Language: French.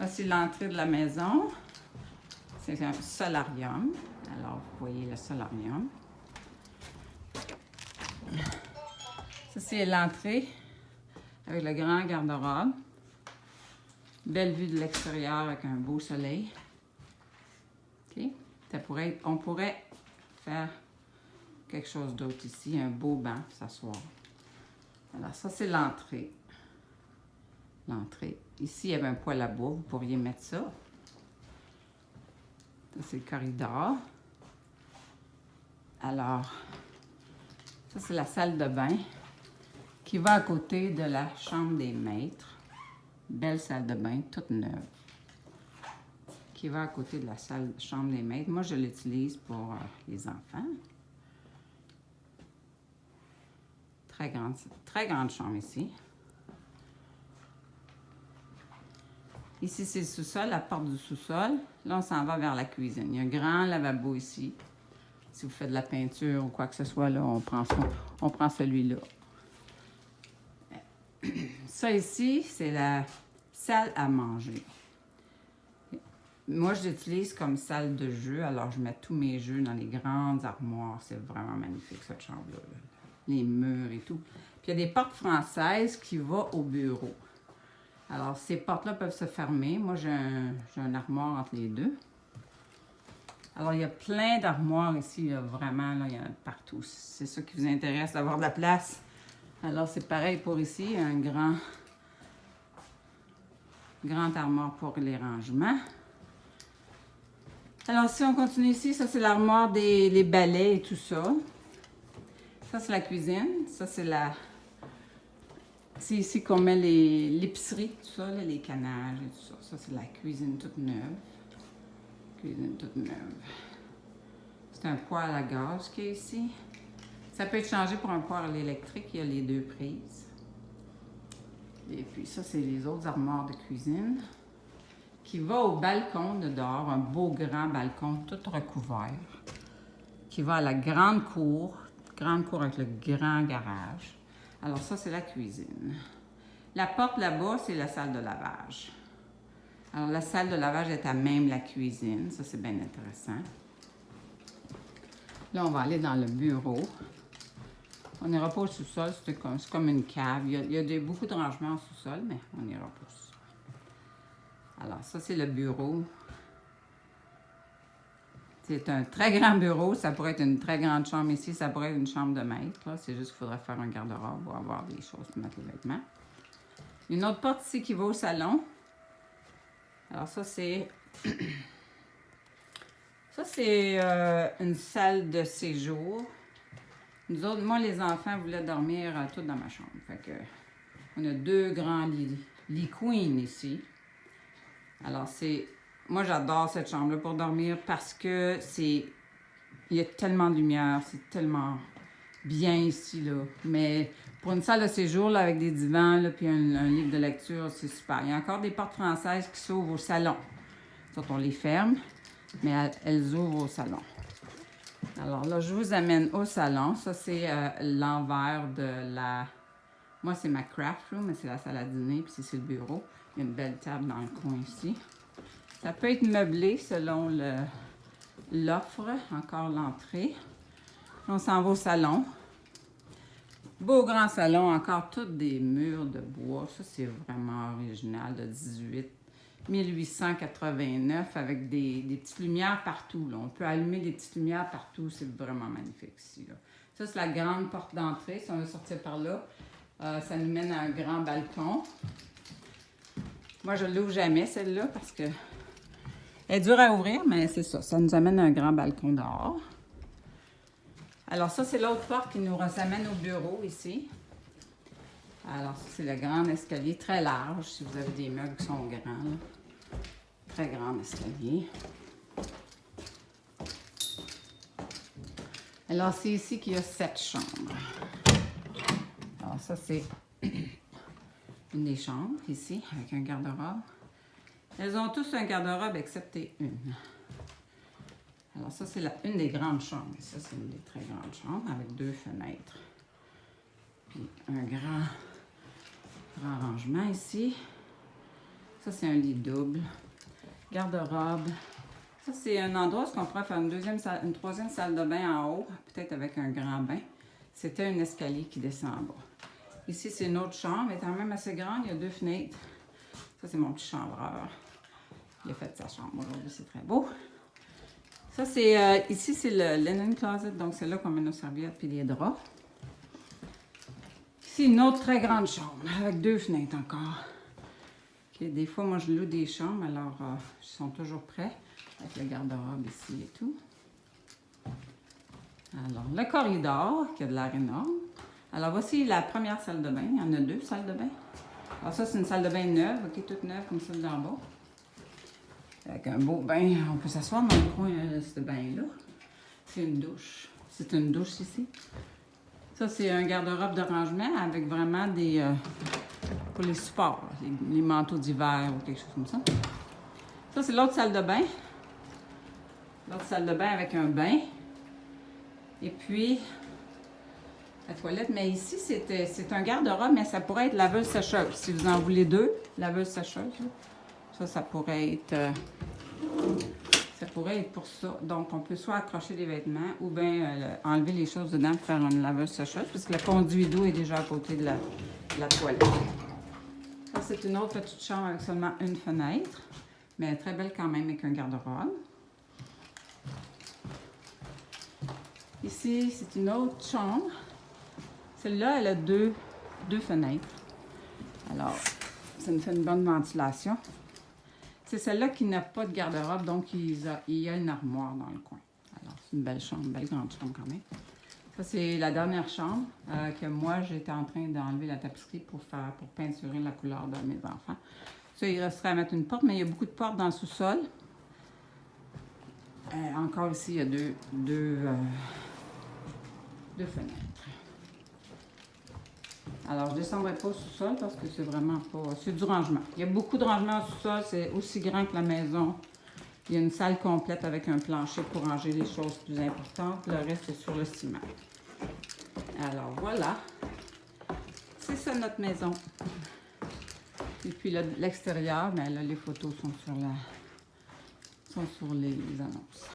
Voici l'entrée de la maison. C'est un solarium. Alors, vous voyez le solarium. Ça, c'est l'entrée avec le grand garde-robe. Belle vue de l'extérieur avec un beau soleil. OK? On pourrait faire quelque chose d'autre ici, un beau banc pour s'asseoir. Alors, ça, c'est l'entrée. L'entrée. Ici, il y avait un poêle à bois, vous pourriez mettre ça. Ça, c'est le corridor. Alors, ça, c'est la salle de bain qui va à côté de la chambre des maîtres. Belle salle de bain, toute neuve. Qui va à côté de la chambre des maîtres. Moi, je l'utilise pour les enfants. Très grande chambre ici. Ici, c'est le sous-sol, la porte du sous-sol. Là, on s'en va vers la cuisine. Il y a un grand lavabo ici. Si vous faites de la peinture ou quoi que ce soit, là, on prend celui-là. Ça ici, c'est la salle à manger. Moi, je l'utilise comme salle de jeu. Alors, je mets tous mes jeux dans les grandes armoires. C'est vraiment magnifique, cette chambre-là. Les murs et tout. Puis, il y a des portes françaises qui vont au bureau. Alors, ces portes-là peuvent se fermer. Moi, j'ai un armoire entre les deux. Alors, il y a plein d'armoires ici, là, vraiment, là, il y en a partout. C'est ça qui vous intéresse, d'avoir de la place. Alors, c'est pareil pour ici, un grand armoire pour les rangements. Alors, si on continue ici, ça, c'est l'armoire des balais et tout ça. Ça, c'est la cuisine. Ça, c'est C'est ici qu'on met l'épicerie, tout ça, là, les canages et tout ça. Ça, c'est la cuisine toute neuve. Cuisine toute neuve. C'est un poêle à gaz qui est ici. Ça peut être changé pour un poêle électrique. Il y a les deux prises. Et puis ça, c'est les autres armoires de cuisine. Qui va au balcon de dehors. Un beau grand balcon tout recouvert. Qui va à la grande cour. Grande cour avec le grand garage. Alors ça, c'est la cuisine. La porte là-bas, c'est la salle de lavage. Alors la salle de lavage est à même la cuisine. Ça, c'est bien intéressant. Là, on va aller dans le bureau. On n'ira pas au sous-sol, c'est comme une cave. Il y a beaucoup de rangements au sous-sol, mais on n'ira pas au sous-sol. Alors ça, c'est le bureau. C'est un très grand bureau. Ça pourrait être une très grande chambre ici. Ça pourrait être une chambre de maître. C'est juste qu'il faudrait faire un garde-robe pour avoir des choses pour mettre les vêtements. Une autre porte ici qui va au salon. Alors ça, c'est... Ça, c'est une salle de séjour. Nous autres, moi, les enfants voulaient dormir tous dans ma chambre. Fait que, on a deux grands lits queen ici. Alors, c'est... Moi, j'adore cette chambre-là pour dormir parce que c'est... Il y a tellement de lumière, c'est tellement bien ici, là. Mais pour une salle de séjour, là, avec des divans, là, puis un livre de lecture, c'est super. Il y a encore des portes françaises qui s'ouvrent au salon. Ça, on les ferme, mais elles ouvrent au salon. Alors là, je vous amène au salon. Ça, c'est l'envers de la... Moi, c'est ma craft room, mais c'est la salle à dîner, puis c'est le bureau. Il y a une belle table dans le coin ici. Ça peut être meublé selon l'offre, encore l'entrée. On s'en va au salon. Beau grand salon, encore tous des murs de bois. Ça, c'est vraiment original, de 1889, avec des petites lumières partout. Là. On peut allumer des petites lumières partout. C'est vraiment magnifique ici. Là. Ça, c'est la grande porte d'entrée. Si on veut sortir par là, ça nous mène à un grand balcon. Moi, je ne l'ouvre jamais, celle-là, parce que elle est dure à ouvrir, mais c'est ça. Ça nous amène à un grand balcon dehors. Alors, ça, c'est l'autre porte qui nous amène au bureau, ici. Alors, ça, c'est le grand escalier, très large, si vous avez des meubles qui sont grands. Là. Très grand escalier. Alors, c'est ici qu'il y a 7 chambres. Alors, ça, c'est une des chambres, ici, avec un garde-robe. Elles ont tous un garde-robe, excepté une. Alors, ça, c'est une des grandes chambres. Ça, c'est une des très grandes chambres, avec 2 fenêtres. Puis, un grand rangement ici. Ça, c'est un lit double. Garde-robe. Ça, c'est un endroit où on pourrait faire une troisième salle de bain en haut, peut-être avec un grand bain. C'était un escalier qui descend en bas. Ici, c'est une autre chambre, elle est quand même assez grande, il y a 2 fenêtres. Ça, c'est mon petit chambreur. Il a fait sa chambre aujourd'hui, c'est très beau. Ça, c'est ici, c'est le linen closet, donc c'est là qu'on met nos serviettes et les draps. Ici, une autre très grande chambre, avec 2 fenêtres encore. Okay, des fois, moi, je loue des chambres, alors ils sont toujours prêts, avec le garde-robe ici et tout. Alors, le corridor, qui a de l'air énorme. Alors, voici la première salle de bain. Il y en a 2 salles de bain. Alors, ça, c'est une salle de bain neuve, ok, toute neuve, comme celle d'en bas. Avec un beau bain. On peut s'asseoir dans le coin de ce bain-là. C'est une douche. C'est une douche ici. Ça, c'est un garde-robe de rangement avec vraiment des... pour les supports, les manteaux d'hiver ou quelque chose comme ça. Ça, c'est l'autre salle de bain. L'autre salle de bain avec un bain. Et puis, la toilette. Mais ici, c'est un garde-robe, mais ça pourrait être laveuse-sécheuse. Si vous en voulez 2, laveuse-sécheuse. Ça pourrait être... ça pourrait être pour ça. Donc, on peut soit accrocher les vêtements ou bien enlever les choses dedans pour faire une laveuse-sécheuse, parce que le conduit d'eau est déjà à côté de la toilette. Ça, c'est une autre petite chambre avec seulement une fenêtre, mais très belle quand même avec un garde-robe. Ici, c'est une autre chambre. Celle-là, elle a deux fenêtres. Alors, ça nous fait une bonne ventilation. C'est celle-là qui n'a pas de garde-robe, donc il y a une armoire dans le coin. Alors, c'est une belle chambre, une belle grande chambre quand même. Ça, c'est la dernière chambre que moi, j'étais en train d'enlever la tapisserie pour peinturer la couleur de mes enfants. Ça, il resterait à mettre une porte, mais il y a beaucoup de portes dans le sous-sol. Encore ici, il y a deux fenêtres. Alors, je ne descendrai pas au sous-sol parce que c'est vraiment pas... C'est du rangement. Il y a beaucoup de rangement au sous-sol. C'est aussi grand que la maison. Il y a une salle complète avec un plancher pour ranger les choses plus importantes. Le reste est sur le ciment. Alors, voilà. C'est ça, notre maison. Et puis, l'extérieur, bien là, les photos sont sur les annonces.